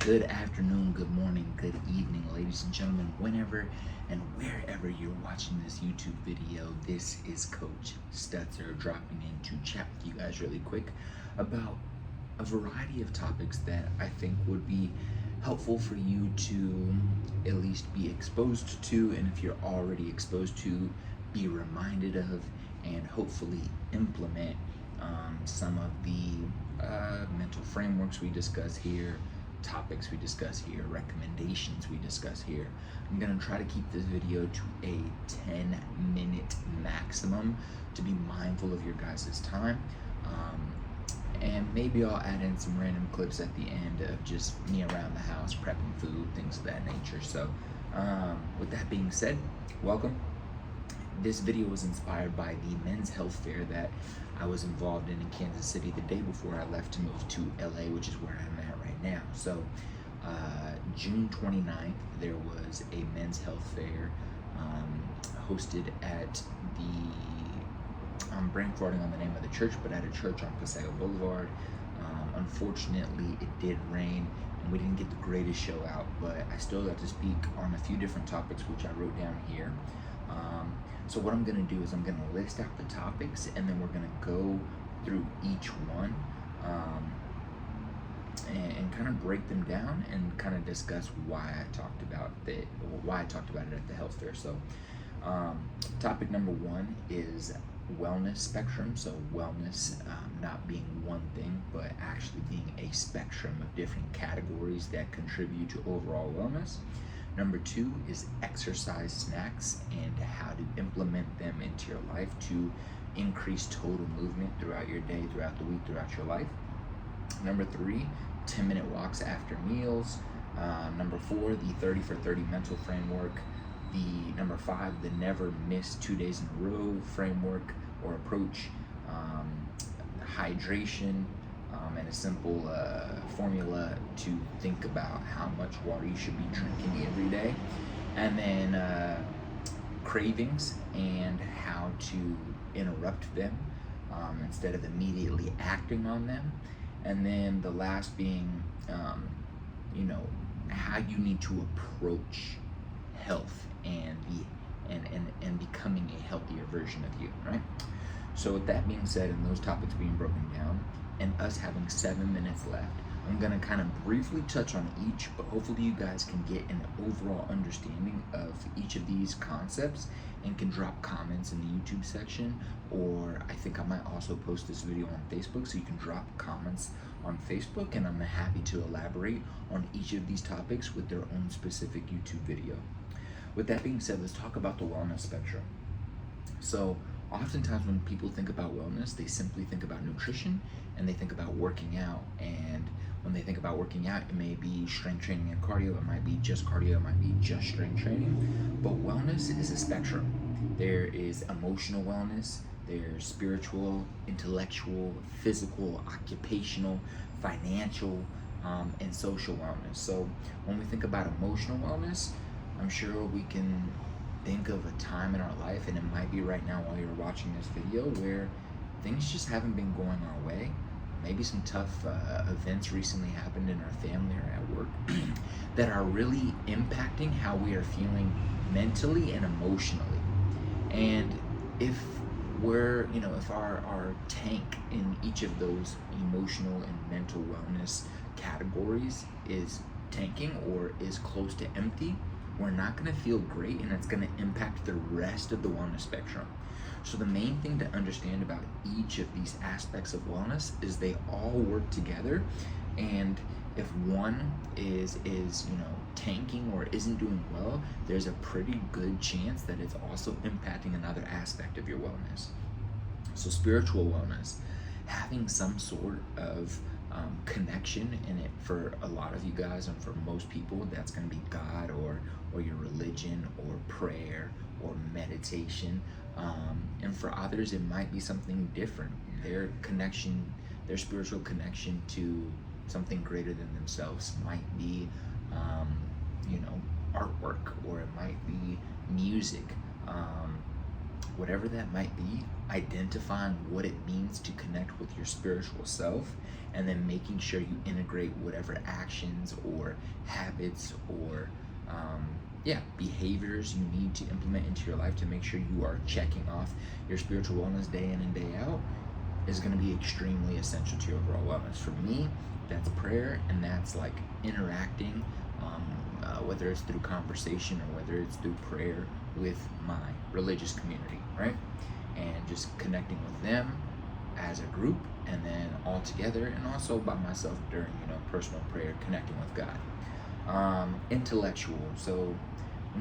Good afternoon, good morning, good evening, ladies and gentlemen, whenever and wherever you're watching this YouTube video. This is Coach Stetzer dropping in to chat with you guys really quick about a variety of topics that I think would be helpful for you to at least be exposed to, and if you're already exposed to, be reminded of, and hopefully implement some of the mental frameworks we discuss here, topics we discuss here, recommendations we discuss here. I'm gonna try to keep this video to a 10-minute maximum to be mindful of your guys' time. And maybe I'll add in some random clips at the end of just me around the house, prepping food, things of that nature. So with that being said, welcome. This video was inspired by the men's health fair that I was involved in Kansas City the day before I left to move to LA, which is where I'm at right now. So June 29th, there was a men's health fair hosted at I'm brain-farting on the name of the church, but at a church on Paseo Boulevard. Unfortunately, it did rain and we didn't get the greatest show out, but I still got to speak on a few different topics, which I wrote down here. So what I'm going to do is I'm going to list out the topics, and then we're going to go through each one and kind of break them down and kind of discuss why I talked about it at the health fair. So topic number one is wellness spectrum. So wellness not being one thing, but actually being a spectrum of different categories that contribute to overall wellness. Number two is exercise snacks and how to implement them into your life to increase total movement throughout your day, throughout the week, throughout your life. Number three, 10-minute walks after meals. Number four, the 30 for 30 mental framework. The number five, the never miss 2 days in a row framework or approach. Hydration, and a simple formula to think about how much water you should be drinking every day. And then cravings and how to interrupt them instead of immediately acting on them. And then the last being, how you need to approach health and becoming a healthier version of you, right? So with that being said, and those topics being broken down, and us having 7 minutes left, I'm gonna kind of briefly touch on each, but hopefully you guys can get an overall understanding of each of these concepts and can drop comments in the YouTube section, or I think I might also post this video on Facebook, so you can drop comments on Facebook, and I'm happy to elaborate on each of these topics with their own specific YouTube video. With that being said, let's talk about the wellness spectrum. So oftentimes when people think about wellness, they simply think about nutrition and they think about working out. And when they think about working out, it may be strength training and cardio, it might be just cardio, it might be just strength training. But wellness is a spectrum. There is emotional wellness, there's spiritual, intellectual, physical, occupational, financial, and social wellness. So when we think about emotional wellness, I'm sure we can think of a time in our life, and it might be right now while you're watching this video, where things just haven't been going our way. Maybe some tough events recently happened in our family or at work that are really impacting how we are feeling mentally and emotionally. And if if our tank in each of those emotional and mental wellness categories is tanking or is close to empty, we're not going to feel great, and it's going to impact the rest of the wellness spectrum. So the main thing to understand about each of these aspects of wellness is they all work together, and if one is tanking or isn't doing well, there's a pretty good chance that it's also impacting another aspect of your wellness. So spiritual wellness, having some sort of connection in it. For a lot of you guys, and for most people, that's going to be God or your religion or prayer or meditation, and for others it might be something different. Their spiritual connection to something greater than themselves might be artwork, or it might be music, whatever that might be, identifying what it means to connect with your spiritual self, and then making sure you integrate whatever actions or habits or behaviors you need to implement into your life to make sure you are checking off your spiritual wellness day in and day out is going to be extremely essential to your overall wellness. For me, that's prayer, and that's like interacting, whether it's through conversation or whether it's through prayer with my religious community, right? And just connecting with them as a group, and then all together, and also by myself during, personal prayer, connecting with God. Intellectual. So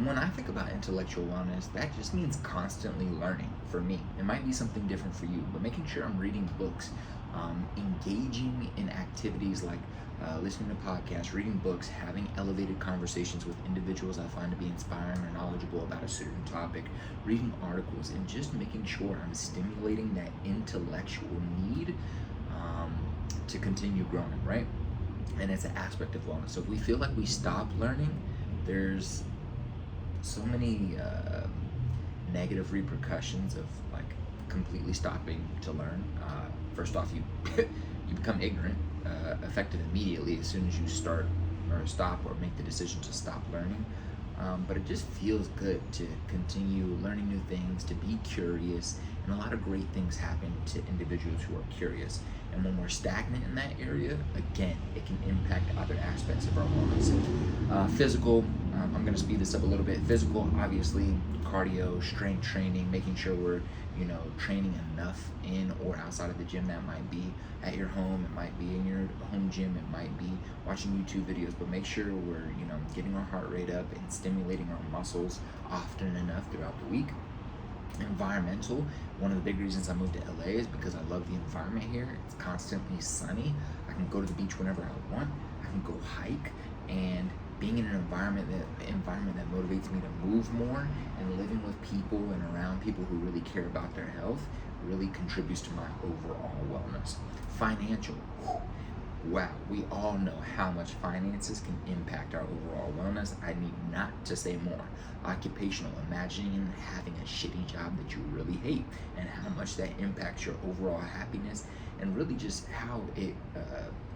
when I think about intellectual wellness, that just means constantly learning for me. It might be something different for you, but making sure I'm reading books, engaging in activities like listening to podcasts, reading books, having elevated conversations with individuals I find to be inspiring or knowledgeable about a certain topic, reading articles, and just making sure I'm stimulating that intellectual need to continue growing, right? And it's an aspect of wellness. So if we feel like we stop learning, there's so many negative repercussions of like completely stopping to learn. First off, you you become ignorant, affected immediately as soon as you start or stop or make the decision to stop learning. But it just feels good to continue learning new things, to be curious, and a lot of great things happen to individuals who are curious. And when we're stagnant in that area, again, it can impact other aspects of our wellness. Physical, I'm going to speed this up a little bit. Physical, obviously, cardio, strength training, making sure we're, training enough in or outside of the gym. That might be at your home, it might be in your home gym, it might be watching YouTube videos, but make sure we're, getting our heart rate up and stimulating our muscles often enough throughout the week. Environmental, one of the big reasons I moved to LA is because I love the environment here. It's constantly sunny. I can go to the beach whenever I want. I can go hike, and being in an environment that motivates me to move more and living with people and around people who really care about their health really contributes to my overall wellness. Financial. Wow, we all know how much finances can impact our overall wellness. I need not to say more. Occupational, imagining having a shitty job that you really hate and how much that impacts your overall happiness, and really just how it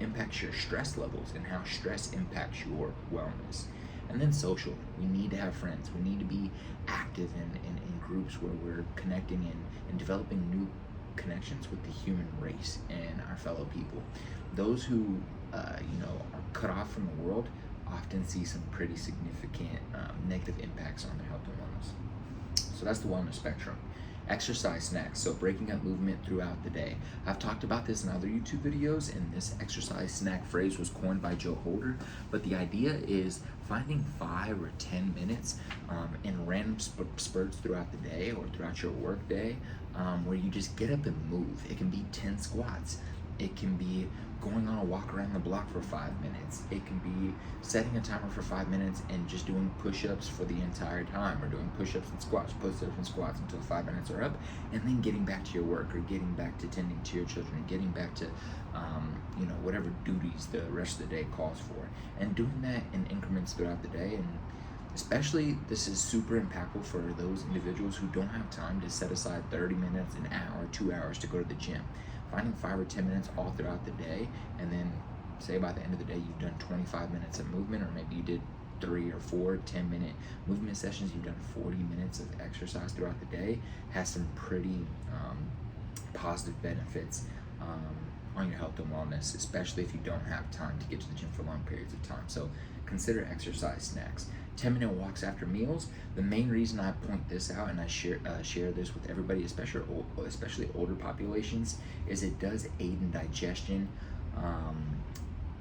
impacts your stress levels and how stress impacts your wellness. And then social, we need to have friends. We need to be active in groups where we're connecting and developing new connections with the human race and our fellow people. Those who are cut off from the world often see some pretty significant negative impacts on their health and wellness. So that's the wellness spectrum. Exercise snacks, so breaking up movement throughout the day. I've talked about this in other YouTube videos, and this exercise snack phrase was coined by Joe Holder, but the idea is finding 5 or 10 minutes in random spurts throughout the day or throughout your work day where you just get up and move. It can be 10 squats. It can be going on a walk around the block for 5 minutes. It can be setting a timer for 5 minutes and just doing push-ups for the entire time, or doing push-ups and squats, push-ups and squats until 5 minutes are up, and then getting back to your work or getting back to tending to your children, getting back to whatever duties the rest of the day calls for, and doing that in increments throughout the day. And especially, this is super impactful for those individuals who don't have time to set aside 30 minutes, an hour, 2 hours to go to the gym. Finding 5 or 10 minutes all throughout the day, and then say by the end of the day you've done 25 minutes of movement, or maybe you did 3 or 4 10-minute movement sessions, you've done 40 minutes of exercise throughout the day, has some pretty positive benefits on your health and wellness, especially if you don't have time to get to the gym for long periods of time. So consider exercise snacks. 10-minute walks after meals. The main reason I point this out, and I share this with everybody, especially older populations, is it does aid in digestion.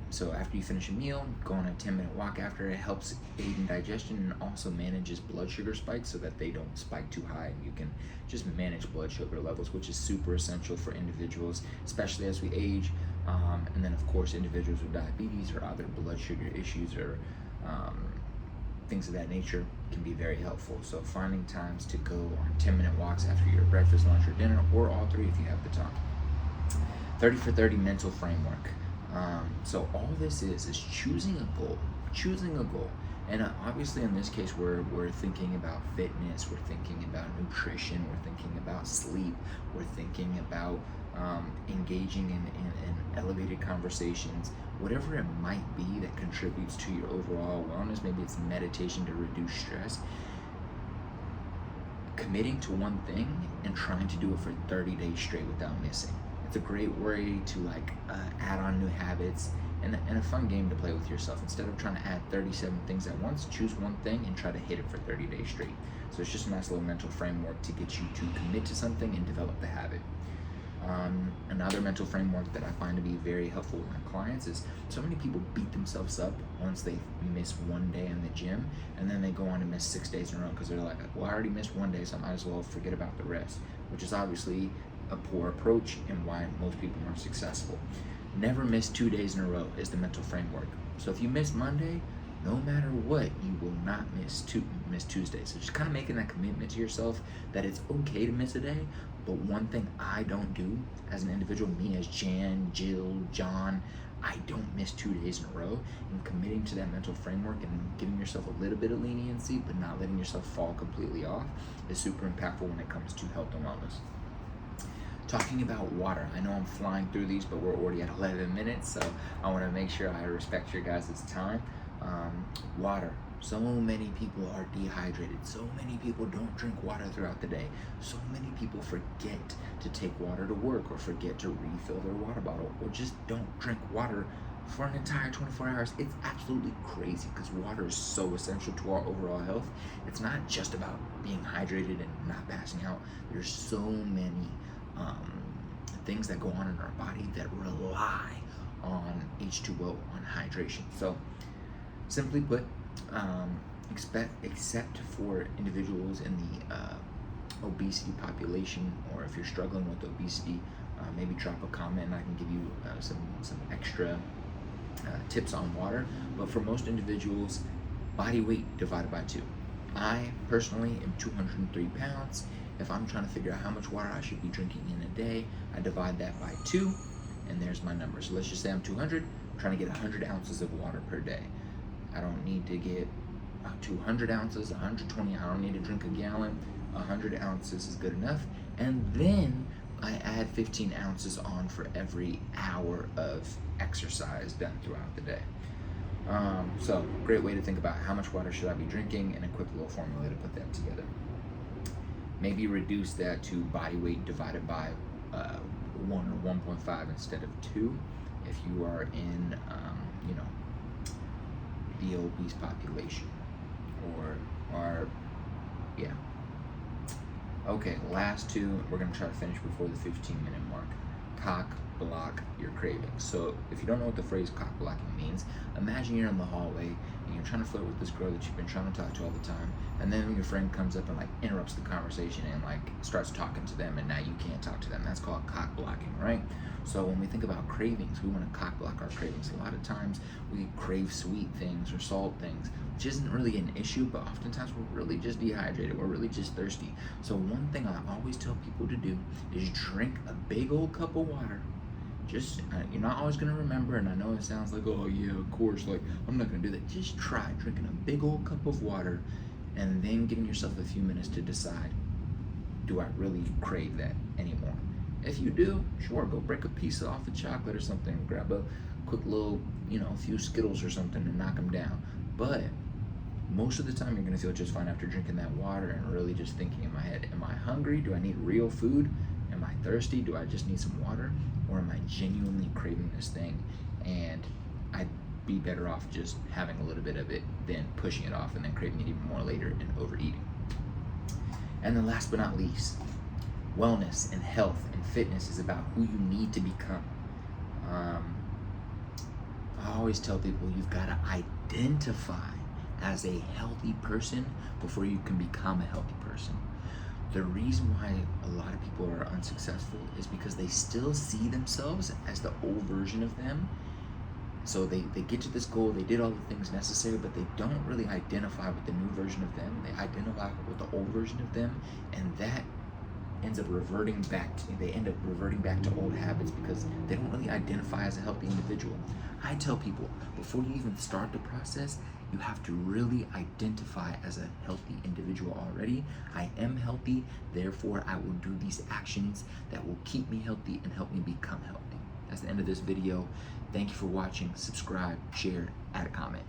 So after you finish a meal, go on a 10-minute walk after. It helps aid in digestion and also manages blood sugar spikes so that they don't spike too high, and you can just manage blood sugar levels, which is super essential for individuals, especially as we age. And then of course individuals with diabetes or other blood sugar issues or things of that nature can be very helpful. So finding times to go on 10-minute walks after your breakfast, lunch, or dinner, or all three if you have the time. 30 for 30 mental framework. So all this is choosing a goal And obviously, in this case, we're thinking about fitness, we're thinking about nutrition, we're thinking about sleep, we're thinking about engaging in elevated conversations, whatever it might be that contributes to your overall wellness. Maybe it's meditation to reduce stress. Committing to one thing and trying to do it for 30 days straight without missing. It's a great way to add on new habits and a fun game to play with yourself. Instead of trying to add 37 things at once, choose one thing and try to hit it for 30 days straight. So it's just a nice little mental framework to get you to commit to something and develop the habit. Another mental framework that I find to be very helpful with my clients is so many people beat themselves up once they miss one day in the gym, and then they go on to miss 6 days in a row because they're like, well, I already missed one day, so I might as well forget about the rest, which is obviously a poor approach and why most people aren't successful. Never miss 2 days in a row is the mental framework. So if you miss Monday, no matter what, you will not miss Tuesday. So just kind of making that commitment to yourself that it's okay to miss a day. But one thing I don't do as an individual, me as Jan, Jill, John, I don't miss 2 days in a row. And committing to that mental framework and giving yourself a little bit of leniency, but not letting yourself fall completely off, is super impactful when it comes to health and wellness. Talking about water, I know I'm flying through these, but we're already at 11 minutes, so I want to make sure I respect your guys' time. Water. So many people are dehydrated. So many people don't drink water throughout the day. So many people forget to take water to work, or forget to refill their water bottle, or just don't drink water for an entire 24 hours. It's absolutely crazy because water is so essential to our overall health. It's not just about being hydrated and not passing out. There's so many things that go on in our body that rely on H2O, on hydration. So simply put, except for individuals in the obesity population, or if you're struggling with obesity, maybe drop a comment and I can give you some extra tips on water. But for most individuals, body weight divided by 2. I personally am 203 pounds. If I'm trying to figure out how much water I should be drinking in a day, I divide that by 2, and there's my number. So let's just say I'm 200, I'm trying to get 100 ounces of water per day. I don't need to get 200 ounces, 120, I don't need to drink a gallon. 100 ounces is good enough. And then I add 15 ounces on for every hour of exercise done throughout the day. So great way to think about how much water should I be drinking, and a quick little formula to put that together. Maybe reduce that to body weight divided by 1 or 1.5 instead of 2 if you are in the obese population, or yeah. Okay, last 2, we're gonna try to finish before the 15-minute mark. Cock block your cravings. So if you don't know what the phrase cock blocking means, imagine you're in the hallway and you're trying to flirt with this girl that you've been trying to talk to all the time, and then your friend comes up and interrupts the conversation and starts talking to them, and now you can't talk to them. That's called cock blocking, right? So when we think about cravings, we want to cock block our cravings. A lot of times we crave sweet things or salt things, which isn't really an issue, but oftentimes we're really just dehydrated. We're really just thirsty. So one thing I always tell people to do is drink a big old cup of water. Just, you're not always going to remember, and I know it sounds like, oh yeah, of course, I'm not going to do that. Just try drinking a big old cup of water and then giving yourself a few minutes to decide, do I really crave that anymore? If you do, sure, go break a piece off the chocolate or something, grab a quick little, a few Skittles or something and knock them down. But most of the time you're going to feel just fine after drinking that water and really just thinking in my head, am I hungry? Do I need real food? Am I thirsty? Do I just need some water? Or am I genuinely craving this thing? And I'd be better off just having a little bit of it than pushing it off and then craving it even more later and overeating. And then last but not least, wellness and health and fitness is about who you need to become. I always tell people you've got to identify as a healthy person before you can become a healthy person. The reason why a lot of people are unsuccessful is because they still see themselves as the old version of them. So they get to this goal, they did all the things necessary, but they don't really identify with the new version of them. They identify with the old version of them, and that ends up reverting back to old habits because they don't really identify as a healthy individual. I tell people, before you even start the process, you have to really identify as a healthy individual already. I am healthy, therefore I will do these actions that will keep me healthy and help me become healthy. That's the end of this video. Thank you for watching. Subscribe, share, add a comment.